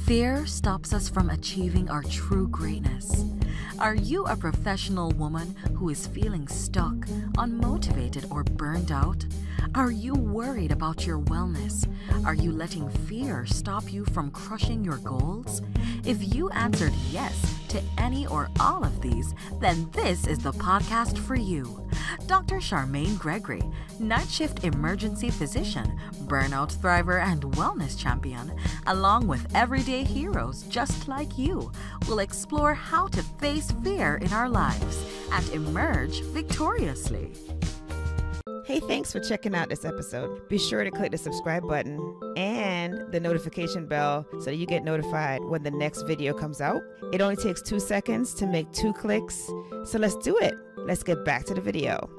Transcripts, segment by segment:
Fear stops us from achieving our true greatness. Are you a professional woman who is feeling stuck, unmotivated, or burned out? Are you worried about your wellness? Are you letting fear stop you from crushing your goals? If you answered yes to any or all of these, then this is the podcast for you. Dr. Charmaine Gregory, night shift emergency physician, burnout thriver, and wellness champion, along with everyday heroes just like you, will explore how to face fear in our lives and emerge victoriously. Hey, thanks for checking out this episode. Be sure to click the subscribe button and the notification bell so that you get notified when the next video comes out. It only takes 2 seconds to make 2 clicks. So let's do it. Let's get back to the video.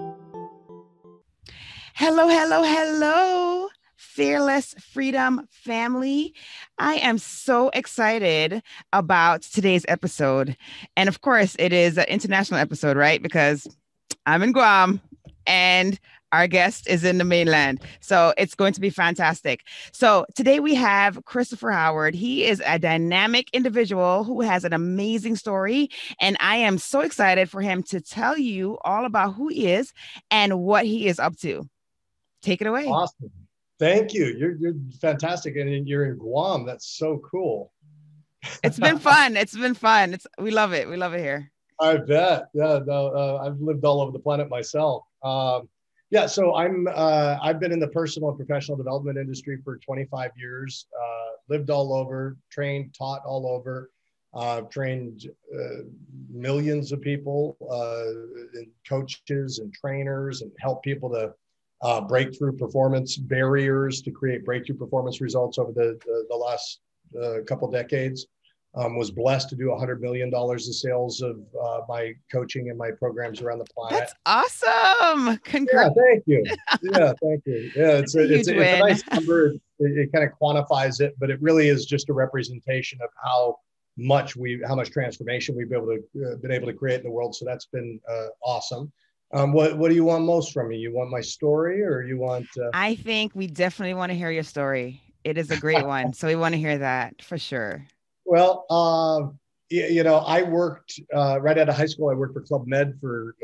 Hello, Fearless Freedom family. I am so excited about today's episode. And of course, it is an international episode, right? Because I'm in Guam and our guest is in the mainland. So it's going to be fantastic. So today we have Christopher Howard. He is a dynamic individual who has an amazing story. And I am so excited for him to tell you all about who he is and what he is up to. Take it away. Awesome. Thank you. You're fantastic. And you're in Guam. That's so cool. It's been fun. We love it. We love it here. I bet. Yeah. No, I've lived all over the planet myself. Yeah, so I've been in the personal and professional development industry for 25 years, lived all over, trained, taught all over, trained millions of people, and coaches and trainers, and helped people to break through performance barriers to create breakthrough performance results over the last couple decades. Was blessed to do $100 million of sales of my coaching and my programs around the planet. That's awesome. Congrats. Yeah, thank you. Yeah, thank you. Yeah, it's a nice number. It kind of quantifies it, but it really is just a representation of how much transformation we've been able to create in the world. So that's been awesome. What do you want most from me? You want my story, or you want? I think we definitely want to hear your story. It is a great one, so we want to hear that for sure. Well, I worked right out of high school. I worked for Club Med for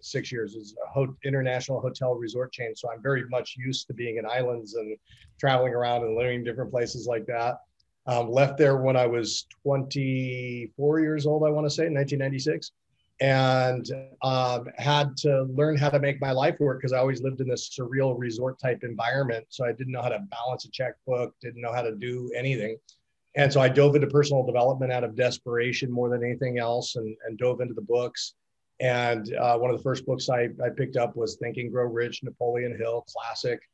6 years. It's an international hotel resort chain. So I'm very much used to being in islands and traveling around and living in different places like that. Left there when I was 24 years old, I want to say, in 1996. And had to learn how to make my life work because I always lived in this surreal resort type environment. So I didn't know how to balance a checkbook, didn't know how to do anything. And so I dove into personal development out of desperation more than anything else, and dove into the books. And one of the first books I picked up was Think and Grow Rich, Napoleon Hill, classic.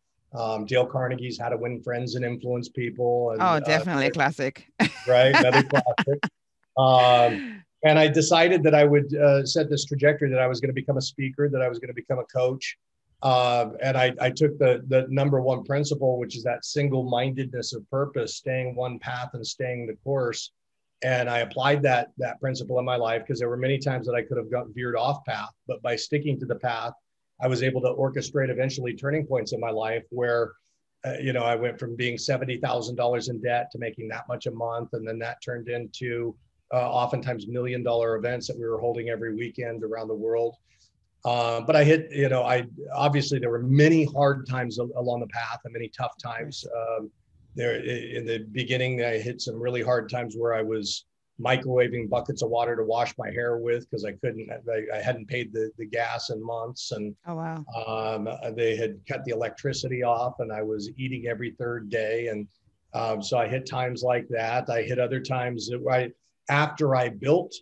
Dale Carnegie's How to Win Friends and Influence People. And, definitely a classic. Right, another classic. And I decided that I would set this trajectory, that I was going to become a speaker, that I was going to become a coach. And I took the number one principle, which is that single-mindedness of purpose, staying one path and staying the course. And I applied that principle in my life, because there were many times that I could have veered off path, but by sticking to the path, I was able to orchestrate eventually turning points in my life where, I went from being $70,000 in debt to making that much a month. And then that turned into oftentimes $1 million events that we were holding every weekend around the world. But I hit, obviously there were many hard times along the path and many tough times. There in the beginning, I hit some really hard times where I was microwaving buckets of water to wash my hair with because I hadn't paid the gas in months. And oh, wow. They had cut the electricity off and I was eating every third day. And so I hit times like that. I hit other times after I built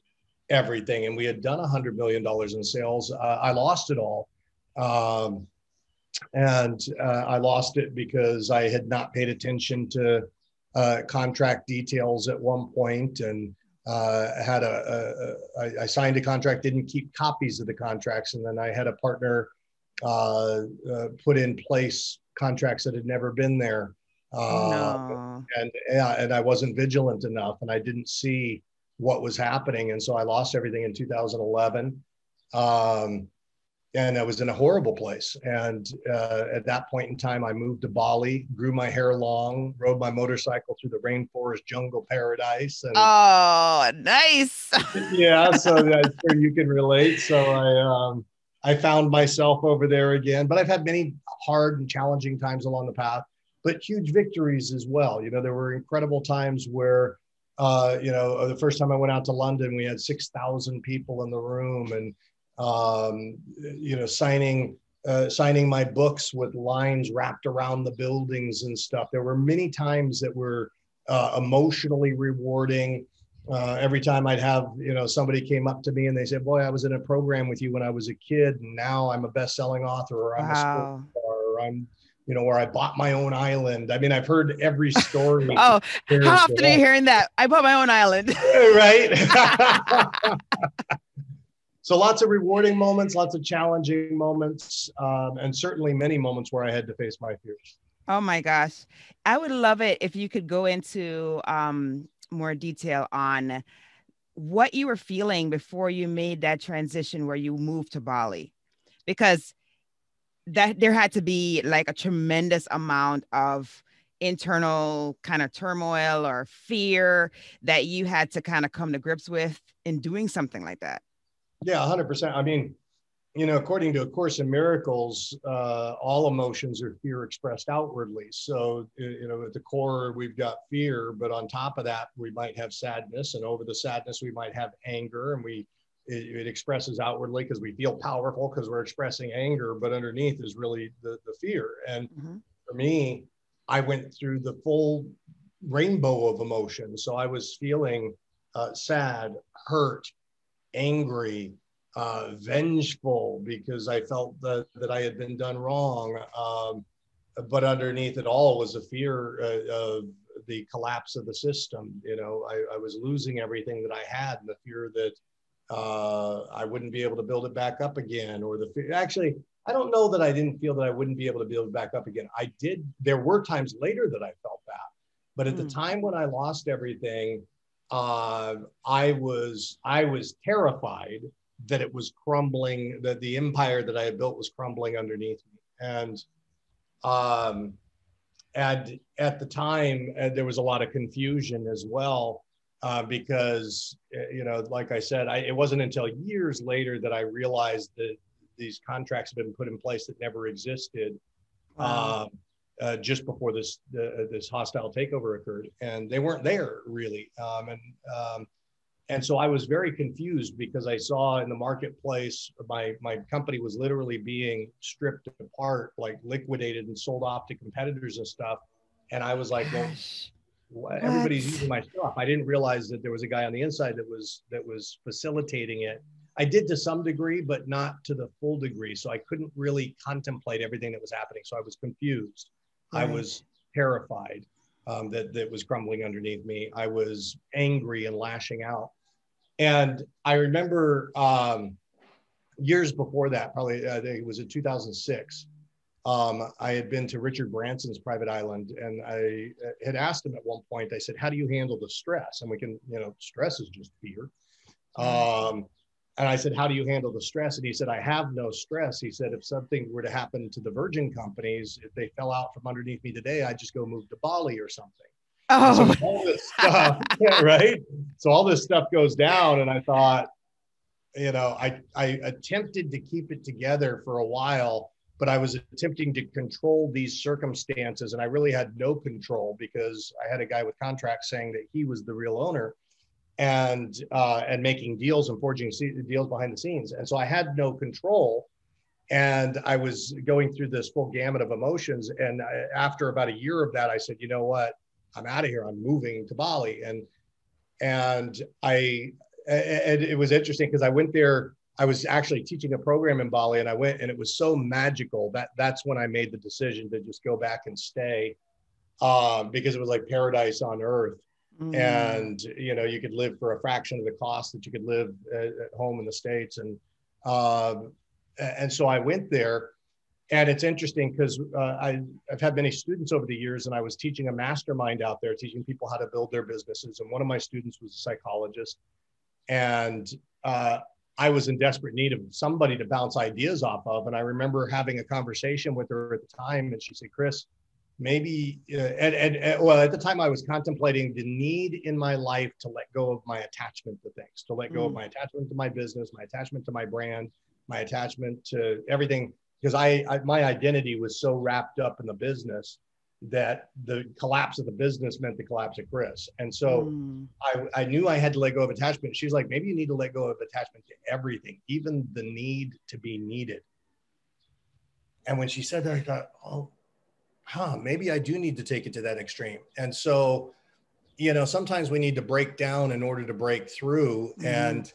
everything and we had done $100 million in sales, I lost it all. And I lost it because I had not paid attention to contract details at one point, and I signed a contract, didn't keep copies of the contracts, and then I had a partner put in place contracts that had never been there. No. And I wasn't vigilant enough, and I didn't see what was happening. And so I lost everything in 2011. I was in a horrible place. And at that point in time, I moved to Bali, grew my hair long, rode my motorcycle through the rainforest jungle paradise. And Oh, nice. yeah, so I'm sure you can relate. So I found myself over there again, but I've had many hard and challenging times along the path, but huge victories as well. You know, there were incredible times where, the first time I went out to London, we had 6,000 people in the room, and signing my books with lines wrapped around the buildings and stuff. There were many times that were emotionally rewarding. Every time I'd have, somebody came up to me and they said, boy, I was in a program with you when I was a kid, and now I'm a best-selling author, or I'm a sports Wow. star, or I'm, or I bought my own island. I mean, I've heard every story. Oh, how often are you hearing that? I bought my own island. Right. So lots of rewarding moments, lots of challenging moments, and certainly many moments where I had to face my fears. Oh my gosh. I would love it if you could go into more detail on what you were feeling before you made that transition where you moved to Bali, because that there had to be like a tremendous amount of internal kind of turmoil or fear that you had to kind of come to grips with in doing something like that. Yeah, 100%. I mean, according to A Course in Miracles, all emotions are fear expressed outwardly. So, at the core, we've got fear, but on top of that, we might have sadness, and over the sadness, we might have anger, and it expresses outwardly because we feel powerful because we're expressing anger, but underneath is really the fear. And for me, I went through the full rainbow of emotions. So I was feeling sad, hurt, angry, vengeful, because I felt that I had been done wrong. But underneath it all was a fear of the collapse of the system. I was losing everything that I had, and the fear that I wouldn't be able to build it back up again, or the fear. Actually, I don't know that I didn't feel that I wouldn't be able to build it back up again. I did. There were times later that I felt that, but at the time when I lost everything, I was terrified that it was crumbling, that the empire that I had built was crumbling underneath me. And at the time, there was a lot of confusion as well, because, like I said, it wasn't until years later that I realized that these contracts had been put in place that never existed. Wow. Just before this hostile takeover occurred, and they weren't there really. And so I was very confused because I saw in the marketplace, my company was literally being stripped apart, like liquidated and sold off to competitors and stuff. And I was like, well, everybody's using my stuff. I didn't realize that there was a guy on the inside that was facilitating it. I did to some degree, but not to the full degree. So I couldn't really contemplate everything that was happening. So I was confused. Right. I was terrified that was crumbling underneath me. I was angry and lashing out. And I remember years before that, probably I think it was in 2006, I had been to Richard Branson's private island, and I had asked him at one point, I said, how do you handle the stress? And we can, stress is just fear. And I said, how do you handle the stress? And he said, I have no stress. He said, if something were to happen to the Virgin companies, if they fell out from underneath me today, I'd just go move to Bali or something. So all this stuff, right? So all this stuff goes down. And I thought, I attempted to keep it together for a while, but I was attempting to control these circumstances. And I really had no control because I had a guy with contracts saying that he was the real owner, and making deals and forging deals behind the scenes. And so I had no control. And I was going through this full gamut of emotions. And after about a year of that, I said, you know what? I'm out of here. I'm moving to Bali. And it was interesting because I went there. I was actually teaching a program in Bali, and I went, and it was so magical that's when I made the decision to just go back and stay, because it was like paradise on earth. And, you could live for a fraction of the cost that you could live at home in the States. And so I went there, and it's interesting because I've had many students over the years, and I was teaching a mastermind out there, teaching people how to build their businesses. And one of my students was a psychologist. And I was in desperate need of somebody to bounce ideas off of. And I remember having a conversation with her at the time, and she said, Chris, maybe, well, at the time I was contemplating the need in my life to let go of my attachment to things, to let go of my attachment to my business, my attachment to my brand, my attachment to everything, because my identity was so wrapped up in the business that the collapse of the business meant the collapse of Chris. And so I knew I had to let go of attachment. She's like, maybe you need to let go of attachment to everything, even the need to be needed. And when she said that, I thought, oh, maybe I do need to take it to that extreme. And so, sometimes we need to break down in order to break through. And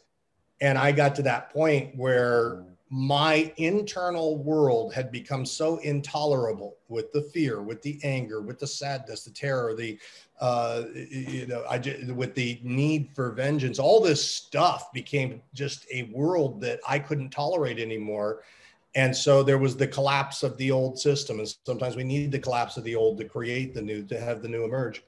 I got to that point where my internal world had become so intolerable with the fear, with the anger, with the sadness, the terror, with the need for vengeance. All this stuff became just a world that I couldn't tolerate anymore. And so there was the collapse of the old system. And sometimes we need the collapse of the old to create the new, to have the new emerge.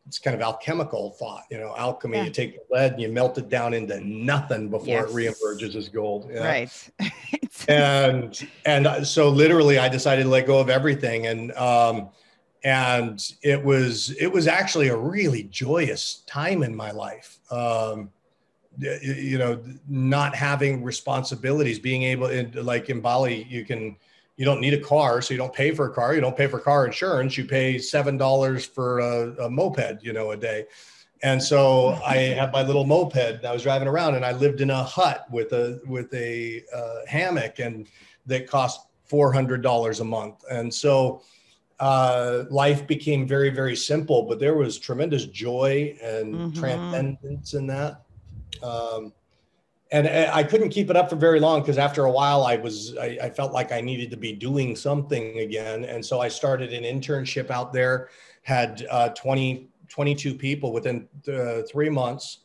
It's kind of alchemical thought, alchemy. You take the lead and you melt it down into nothing before it reemerges as gold. Right. and so literally I decided to let go of everything. And it was actually a really joyous time in my life. Not having responsibilities, being able, like in Bali, you don't need a car, so you don't pay for a car. You don't pay for car insurance. You pay $7 for a moped, a day. And so I had my little moped and I was driving around, and I lived in a hut with a hammock, and that cost $400 a month. And so life became very, very simple, but there was tremendous joy and transcendence in that. And I couldn't keep it up for very long, because after a while I felt like I needed to be doing something again. And so I started an internship out there, had 22 people within 3 months.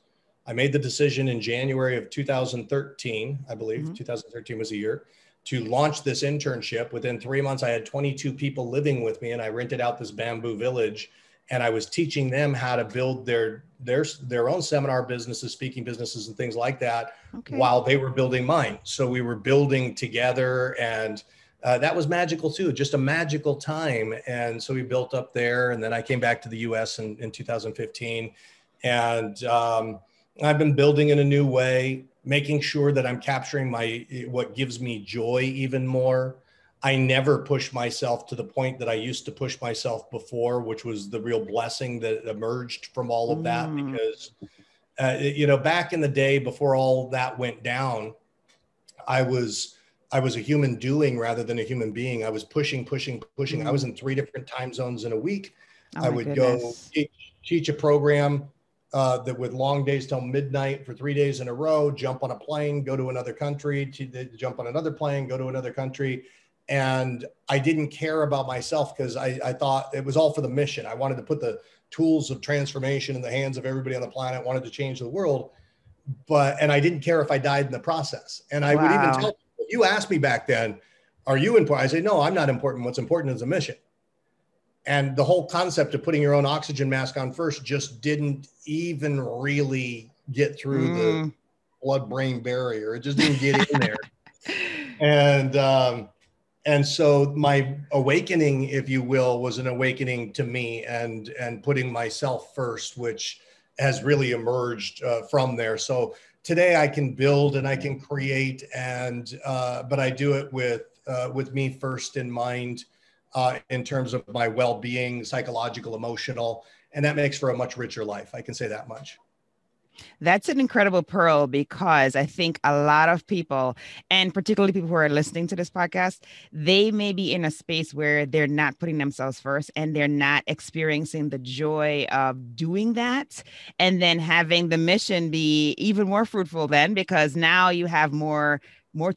I made the decision in January of 2013, I believe 2013 was the year, to launch this internship. Within 3 months, I had 22 people living with me, and I rented out this bamboo village. And I was teaching them how to build their own seminar businesses, speaking businesses, and things like that, while they were building mine. So we were building together, and that was magical too, just a magical time. And so we built up there, and then I came back to the US in 2015. And I've been building in a new way, making sure that I'm capturing what gives me joy even more. I never push myself to the point that I used to push myself before, which was the real blessing that emerged from all of that. Because, back in the day before all that went down, I was a human doing rather than a human being. I was pushing. I was in 3 different time zones in a week. I would go teach a program that with long days till midnight for 3 days in a row, jump on a plane, go to another country, jump on another plane, go to another country. And I didn't care about myself, because I thought it was all for the mission. I wanted to put the tools of transformation in the hands of everybody on the planet, wanted to change the world. And I didn't care if I died in the process. And I would even tell people, you asked me back then, are you important? I say, no, I'm not important. What's important is the mission. And the whole concept of putting your own oxygen mask on first just didn't even really get through the blood-brain barrier. It just didn't get in there. And so my awakening, if you will, was an awakening to me and putting myself first, which has really emerged from there. So today I can build and I can create, but I do it with me first in mind, in terms of my well-being, psychological, emotional, and that makes for a much richer life. I can say that much. That's an incredible pearl, because I think a lot of people, and particularly people who are listening to this podcast, they may be in a space where they're not putting themselves first, and they're not experiencing the joy of doing that, and then having the mission be even more fruitful then, because now you have more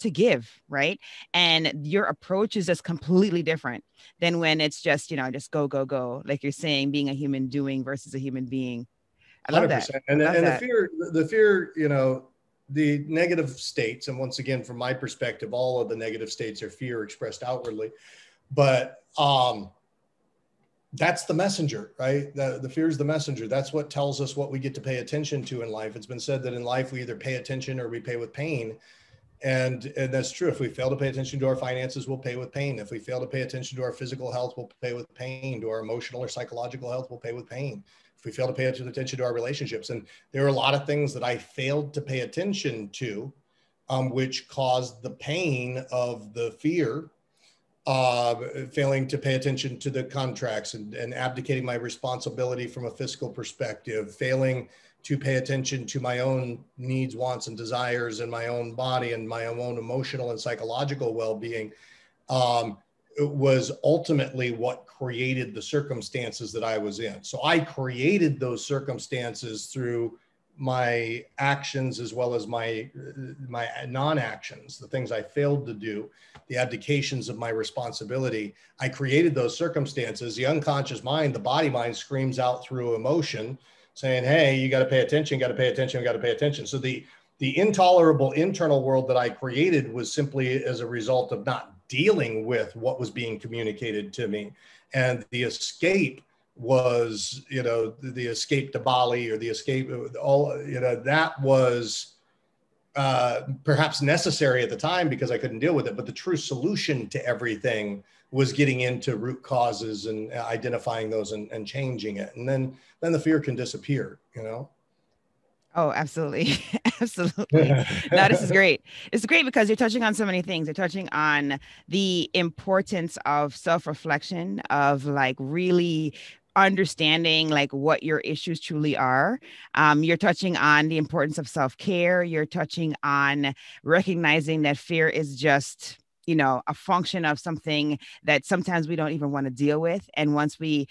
to give, right? And your approach is just completely different than when it's just, just go, like you're saying, being a human doing versus a human being. I love 100%. That. And the fear, the negative states, and once again, from my perspective, all of the negative states are fear expressed outwardly. But that's the messenger, right? The fear is the messenger. That's what tells us what we get to pay attention to in life. It's been said that in life, we either pay attention or we pay with pain. And that's true. If we fail to pay attention to our finances, we'll pay with pain. If we fail to pay attention to our physical health, we'll pay with pain. To our emotional or psychological health, we'll pay with pain. If we fail to pay attention to our relationships. And there are a lot of things that I failed to pay attention to, which caused the pain of the fear, failing to pay attention to the contracts and abdicating my responsibility from a fiscal perspective, failing to pay attention to my own needs, wants, and desires in my own body and my own emotional and psychological well-being, it was ultimately what created the circumstances that I was in. So I created those circumstances through my actions as well as my non-actions, the things I failed to do, the abdications of my responsibility. I created those circumstances. The unconscious mind, the body mind, screams out through emotion saying, hey, you got to pay attention, got to pay attention, got to pay attention. So the intolerable internal world that I created was simply as a result of not dealing with what was being communicated to me. And the escape was, the escape to Bali or the escape, that was perhaps necessary at the time because I couldn't deal with it. But the true solution to everything was getting into root causes and identifying those and changing it. And then the fear can disappear, Oh, absolutely. Absolutely. No, this is great. It's great because you're touching on so many things. You're touching on the importance of self-reflection, of like really understanding like what your issues truly are. You're touching on the importance of self-care. You're touching on recognizing that fear is just, a function of something that sometimes we don't even want to deal with. And once we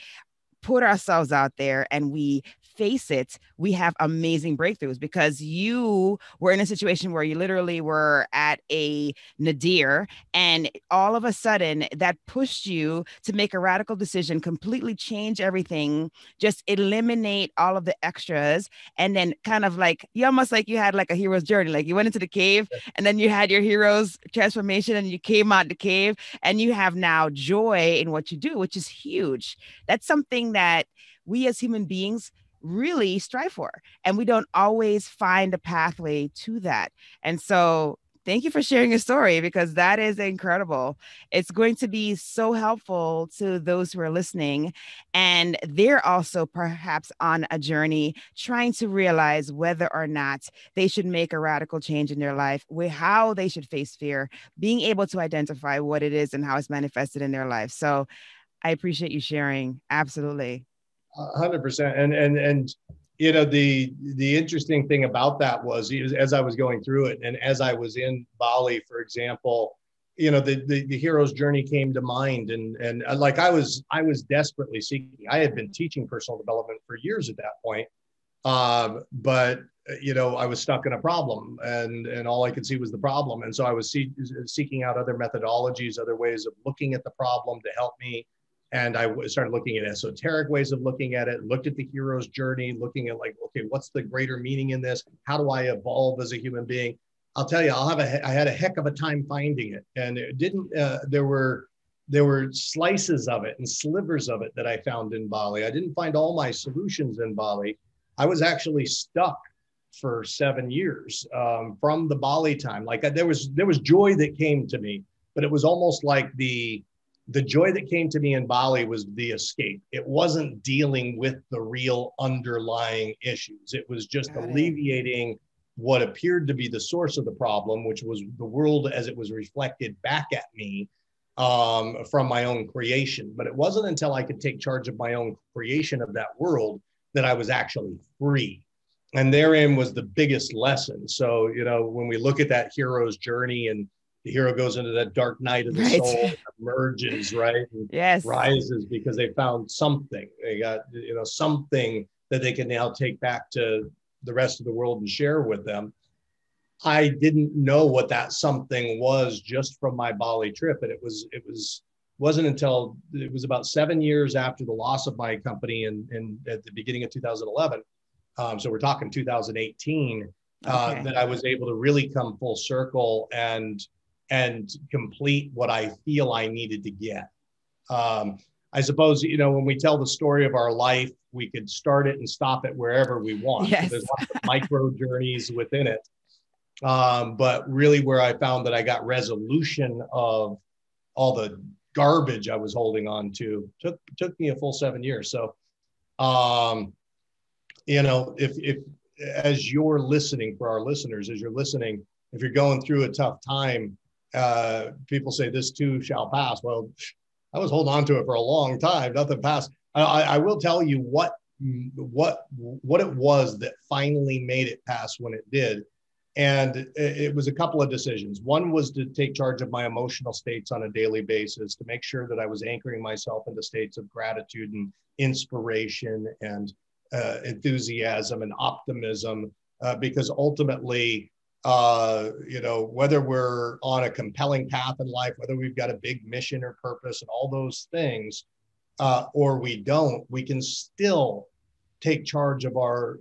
put ourselves out there and we face it, we have amazing breakthroughs because you were in a situation where you literally were at a nadir and all of a sudden that pushed you to make a radical decision, completely change everything, just eliminate all of the extras. And then kind of like, you almost like you had like a hero's journey, like you went into the cave and then you had your hero's transformation and you came out the cave and you have now joy in what you do, which is huge. That's something that we as human beings really strive for. And we don't always find a pathway to that. And so thank you for sharing your story because that is incredible. It's going to be so helpful to those who are listening. And they're also perhaps on a journey trying to realize whether or not they should make a radical change in their life, how they should face fear, being able to identify what it is and how it's manifested in their life. So I appreciate you sharing. Absolutely. 100%. And the interesting thing about that was as I was going through it and as I was in Bali, for example, the hero's journey came to mind and like I was desperately seeking. I had been teaching personal development for years at that point. But I was stuck in a problem and all I could see was the problem. And so I was seeking out other methodologies, other ways of looking at the problem to help me. And I started looking at esoteric ways of looking at it, looked at the hero's journey, looking at like, okay, what's the greater meaning in this? How do I evolve as a human being? I'll tell you, I had a heck of a time finding it. And it didn't, there were slices of it and slivers of it that I found in Bali. I didn't find all my solutions in Bali. I was actually stuck for 7 years from the Bali time. Like there was joy that came to me, but it was almost like the joy that came to me in Bali was the escape. It wasn't dealing with the real underlying issues. It was just alleviating what appeared to be the source of the problem, which was the world as it was reflected back at me from my own creation. But it wasn't until I could take charge of my own creation of that world that I was actually free. And therein was the biggest lesson. So, when we look at that hero's journey and the hero goes into that dark night of the soul, emerges, right? And rises because they found something. They got, something that they can now take back to the rest of the world and share with them. I didn't know what that something was just from my Bali trip. And it wasn't until it was about 7 years after the loss of my company and at the beginning of 2011. So we're talking 2018, that I was able to really come full circle and complete what I feel I needed to get. I suppose, you know, when we tell the story of our life, we could start it and stop it wherever we want. So Yes. there's lots of micro journeys within it. But really where I found that I got resolution of all the garbage I was holding on to took me a full 7 years. So, you know, if as you're listening, for our listeners, as you're listening, if you're going through a tough time, people say this too shall pass. Well, I was holding on to it for a long time. Nothing passed. I will tell you what it was that finally made it pass when it did. And it was a couple of decisions. One was to take charge of my emotional states on a daily basis, to make sure that I was anchoring myself into states of gratitude and inspiration and enthusiasm and optimism, because ultimately, you know, whether we're on a compelling path in life, whether we've got a big mission or purpose and all those things, or we don't, we can still take charge of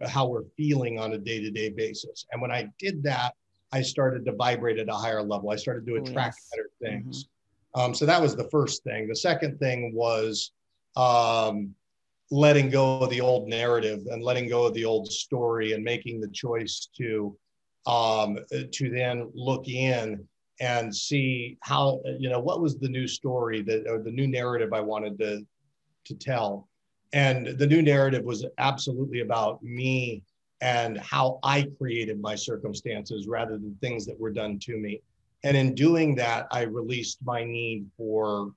how we're feeling on a day-to-day basis. And when I did that, I started to vibrate at a higher level. I started to attract better things. So that was the first thing. The second thing was letting go of the old narrative and letting go of the old story and making the choice to then look in and see how, you know, what was the new story or the new narrative I wanted to tell. And the new narrative was absolutely about me and how I created my circumstances rather than things that were done to me. And in doing that, I released my need for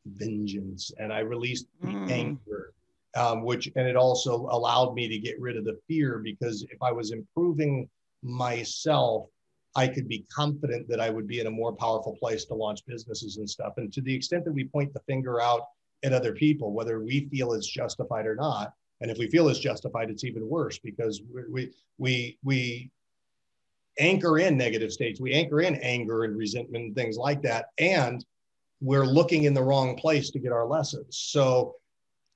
vengeance and I released the anger, and it also allowed me to get rid of the fear, because if I was improving myself, I could be confident that I would be in a more powerful place to launch businesses and stuff. And to the extent that we point the finger out at other people, whether we feel it's justified or not. And if we feel it's justified, it's even worse, because we anchor in negative states. We anchor in anger and resentment and things like that. And we're looking in the wrong place to get our lessons. So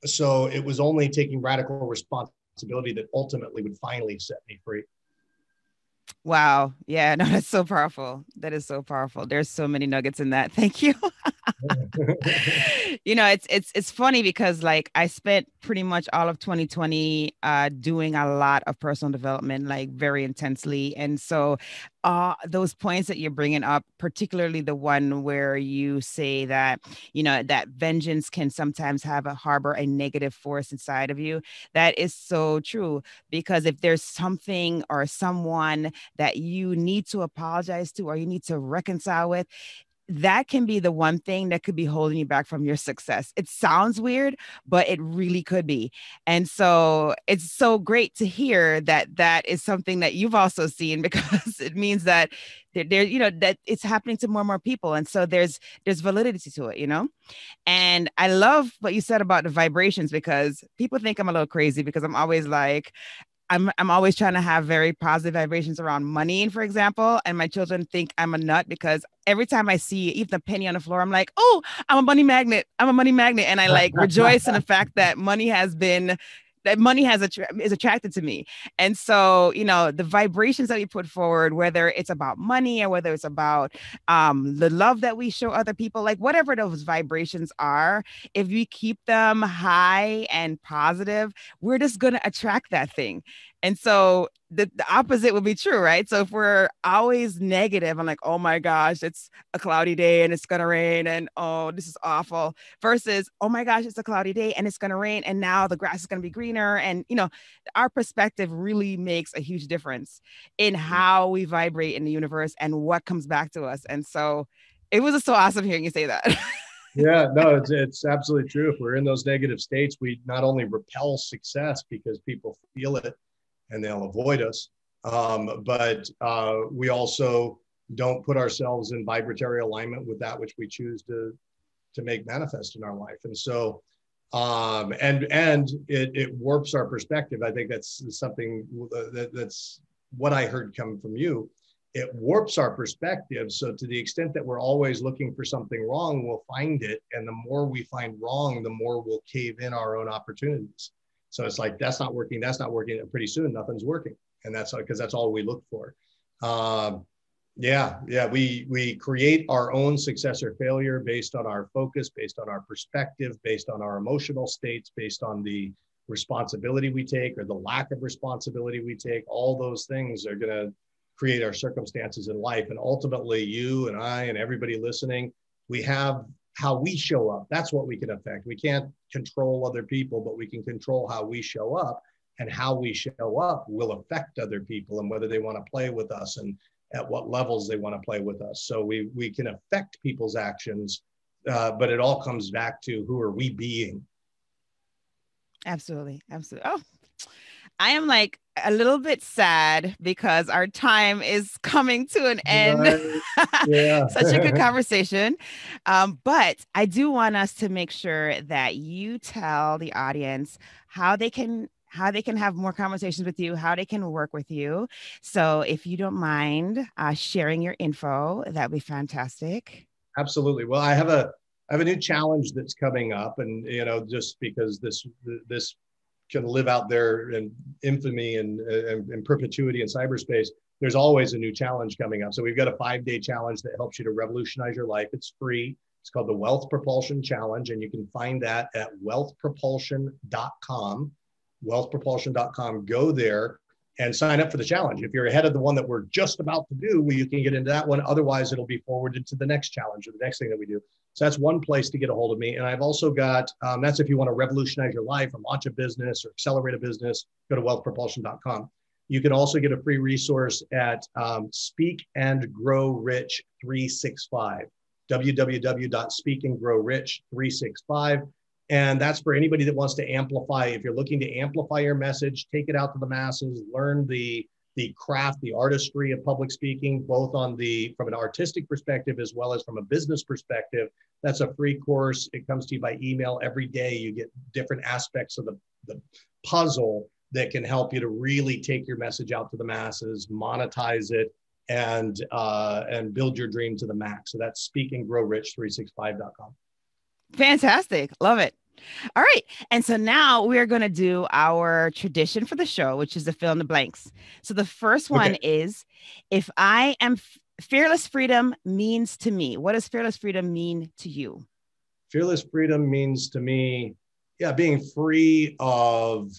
it was only taking radical responsibility that ultimately would finally set me free. Wow. Yeah, no, that's so powerful. That is so powerful. There's so many nuggets in that. Thank you. You know, it's funny because like I spent pretty much all of 2020 doing a lot of personal development, like very intensely. And so those points that you're bringing up, particularly the one where you say that, you know, that vengeance can sometimes harbor a negative force inside of you. That is so true, because if there's something or someone that you need to apologize to or you need to reconcile with, that can be the one thing that could be holding you back from your success. It sounds weird, but it really could be. And so it's so great to hear that that is something that you've also seen, because it means that there, you know, that it's happening to more and more people. And so there's validity to it, you know? And I love what you said about the vibrations, because people think I'm a little crazy because I'm always like, I'm always trying to have very positive vibrations around money, for example. And my children think I'm a nut because every time I see even a penny on the floor, I'm like, oh, I'm a money magnet. I'm a money magnet. And I like rejoice in the fact that money is attracted to me. And so, you know, the vibrations that we put forward, whether it's about money or whether it's about the love that we show other people, like whatever those vibrations are, if we keep them high and positive, we're just going to attract that thing. And so the opposite would be true, right? So if we're always negative, I'm like, oh my gosh, it's a cloudy day and it's going to rain and oh, this is awful, versus, oh my gosh, it's a cloudy day and it's going to rain and now the grass is going to be greener. And, you know, our perspective really makes a huge difference in how we vibrate in the universe and what comes back to us. And so it was just so awesome hearing you say that. Yeah, no, it's absolutely true. If we're in those negative states, we not only repel success because people feel it and they'll avoid us, but we also don't put ourselves in vibratory alignment with that which we choose to make manifest in our life. And so, and it warps our perspective. I think that's something that's what I heard come from you. It warps our perspective. So to the extent that we're always looking for something wrong, we'll find it. And the more we find wrong, the more we'll cave in our own opportunities. So it's like, that's not working. That's not working. And pretty soon nothing's working. And that's because that's all we look for. Yeah, yeah. We create our own success or failure based on our focus, based on our perspective, based on our emotional states, based on the responsibility we take or the lack of responsibility we take. All those things are going to create our circumstances in life. And ultimately, you and I and everybody listening, we have how we show up. That's what we can affect. We can't control other people, but we can control how we show up. And how we show up will affect other people and whether they want to play with us and at what levels they want to play with us. So we can affect people's actions, but it all comes back to who are we being? Absolutely. Absolutely. Oh, I am like a little bit sad because our time is coming to an end. Right. Yeah. Such a good conversation. But I do want us to make sure that you tell the audience how they can have more conversations with you, how they can work with you. So if you don't mind sharing your info, that'd be fantastic. Absolutely. Well, I have a new challenge that's coming up, and just because this can live out there in infamy and in perpetuity in cyberspace, there's always a new challenge coming up. So we've got a 5-day challenge that helps you to revolutionize your life. It's free. It's called the Wealth Propulsion Challenge, and you can find that at wealthpropulsion.com. wealthpropulsion.com. Go there and sign up for the challenge. If you're ahead of the one that we're just about to do, well, you can get into that one. Otherwise, it'll be forwarded to the next challenge or the next thing that we do. So that's one place to get a hold of me. And I've also got, that's if you want to revolutionize your life or launch a business or accelerate a business, go to wealthpropulsion.com. You can also get a free resource at Speak and Grow Rich 365, www.speakandgrowrich365. And that's for anybody that wants to amplify. If you're looking to amplify your message, take it out to the masses, learn the craft, the artistry of public speaking, both from an artistic perspective as well as from a business perspective. That's a free course. It comes to you by email every day. You get different aspects of the puzzle that can help you to really take your message out to the masses, monetize it, and build your dream to the max. So that's speakandgrowrich365.com. Fantastic. Love it. All right. And so now we're going to do our tradition for the show, which is the fill in the blanks. So the first one is, if I am fearless freedom means to me. What does fearless freedom mean to you? Fearless freedom means to me, being free of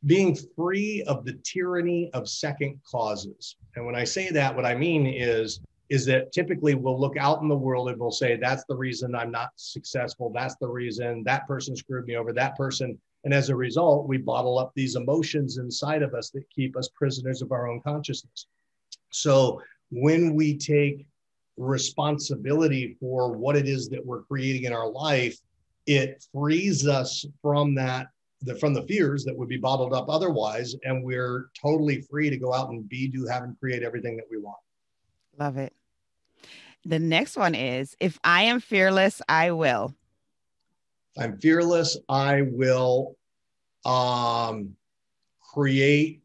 the tyranny of second causes. And when I say that, what I mean is that typically we'll look out in the world and we'll say, that's the reason I'm not successful. That's the reason that person screwed me over, that person. And as a result, we bottle up these emotions inside of us that keep us prisoners of our own consciousness. So when we take responsibility for what it is that we're creating in our life, it frees us from from the fears that would be bottled up otherwise. And we're totally free to go out and be, do, have, and create everything that we want. Love it. The next one is, if I am fearless, I will. I'm fearless. I will create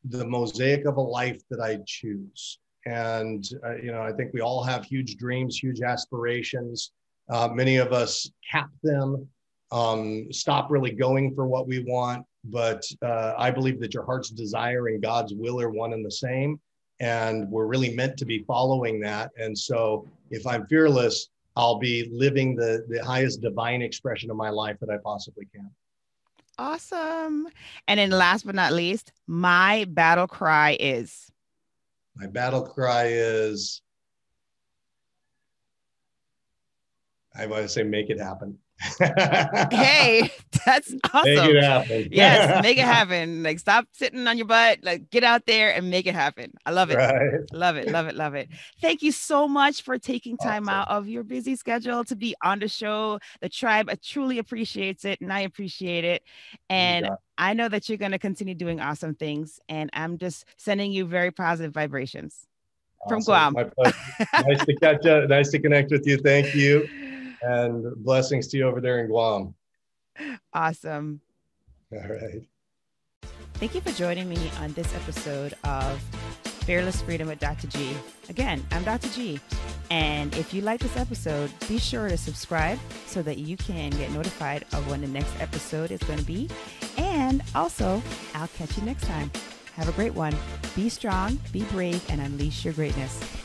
the mosaic of a life that I choose. And, I think we all have huge dreams, huge aspirations. Many of us cap them, stop really going for what we want. But I believe that your heart's desire and God's will are one and the same. And we're really meant to be following that. And so if I'm fearless, I'll be living the highest divine expression of my life that I possibly can. Awesome. And then last but not least, my battle cry is? My battle cry is, I want to say, make it happen. Hey, that's awesome. Make it happen. Yes, make it happen. Like, stop sitting on your butt, like, get out there and make it happen. I love it. Right. Love it. Love it. Love it. Thank you so much for taking time out of your busy schedule to be on the show. The tribe truly appreciates it, and I appreciate it. And I know that you're going to continue doing awesome things, and I'm just sending you very positive vibrations from Guam. My pleasure. Nice to catch up. Nice to connect with you. Thank you. And blessings to you over there in Guam. Awesome. All right. Thank you for joining me on this episode of Fearless Freedom with Dr. G. Again, I'm Dr. G. And if you like this episode, be sure to subscribe so that you can get notified of when the next episode is going to be. And also, I'll catch you next time. Have a great one. Be strong, be brave, and unleash your greatness.